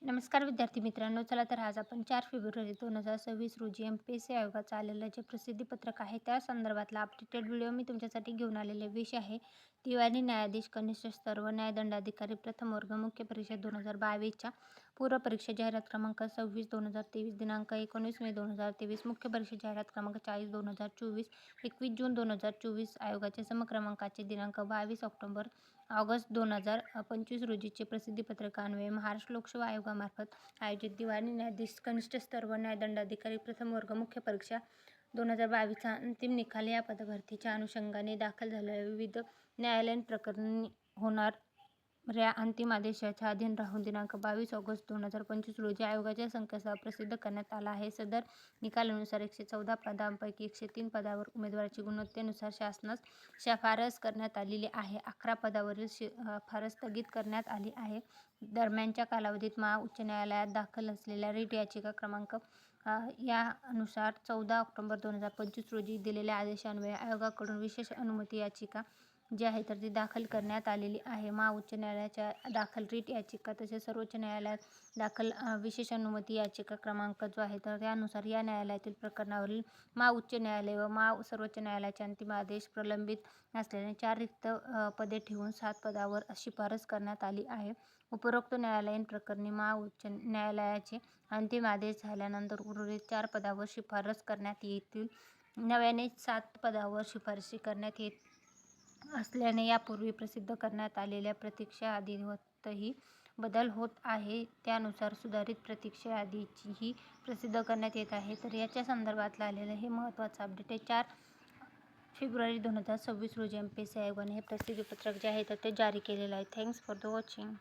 नमस्कार विद्यार्थी मित्रांनो, चला तर आज आपण 4 फेब्रुवारी 2026 रोजी MPSC आयोगाचं आलेलं जे प्रसिद्धीपत्रक आहे त्या संदर्भातला अपडेटेड व्हिडिओ मी तुमच्यासाठी घेऊन आलेले. विषय आहे दिवाणी न्यायाधीश कनिष्ठ स्तर व न्यायदंडाधिकारी प्रथम वर्ग मुख्य परीक्षा 2022च्या पूर्व परीक्षा जाहिरात क्रमांक 26/2023 दिनांक 19 मे 2023 मुख्य परीक्षा जाहिरात क्रमांक 40/2024 21 जून 2024 आयोगाच्या समक्रमांकाचे दिनांक 22 ऑगस्ट 2025 रोजीचे प्रसिद्धीपत्रक अन्वये महाराष्ट्र लोकसेवा आयोगामार्फत आयोजित दिवाणी न्यायाधीश कनिष्ठ स्तर व न्यायदंडाधिकारी प्रथम वर्ग मुख्य परीक्षा 2022चा अंतिम निकाल या पदभरतीच्या अनुषंगाने दाखल झालेल्या विविध न्यायालयीन प्रकरणी होणाऱ्या अंतिम आदेशाच्या अधीन राहून दिनांक 22 ऑगस्ट 2025 रोजी आयोगाच्या संकेतस्थळावर प्रसिद्ध करण्यात आला आहे. सदर निकालानुसार 114 पदांपैकी 103 पदावर उमेदवाराची गुणवत्तेनुसार शासनास शिफारस करण्यात आलेली आहे. 11 पदावरील शिफारस स्थगित करण्यात आली आहे. दरम्यानच्या कालावधीत उच्च न्यायालयात दाखल असलेल्या रिट याचिका क्रमांक यानुसार 14 ऑक्टोबर 2025 रोजी दिलेल्या आदेशान्वये आयोगाकडून विशेष अनुमती याचिका जी आहे तर ती दाखल करण्यात आलेली आहे. उच्च न्यायालयाच्या दाखल रिट याचिका तसेच सर्वोच्च न्यायालयात दाखल विशेष अनुमती याचिका क्रमांक जो आहे तर त्यानुसार या न्यायालयातील प्रकरणावरील उच्च न्यायालय व सर्वोच्च न्यायालयाचे अंतिम आदेश प्रलंबित असल्याने 4 रिक्त पदे ठेवून 7 पदावर शिफारस करण्यात आली आहे. उपरोक्त न्यायालयीन प्रकरणी उच्च न्यायालयाचे अंतिम आदेश झाल्यानंतर उर्वरित 4 पदावर शिफारस करण्यात येतील. नव्याने 7 पदावर शिफारसी करण्यात येत असल्याने यापूर्वी प्रसिद्ध करण्यात आलेल्या प्रतीक्षा यादीतही बदल होत आहे. त्यानुसार सुधारित प्रतीक्षा यादीही प्रसिद्ध करण्यात येत आहे. तर याच्या संदर्भातलं आलेलं हे महत्त्वाचं अपडेट आहे. 4 फेब्रुवारी 2026 रोजी MPSC आयोगाने हे प्रसिद्धीपत्रक जे आहे तर ते जारी केलेलं आहे. Thanks for the watching.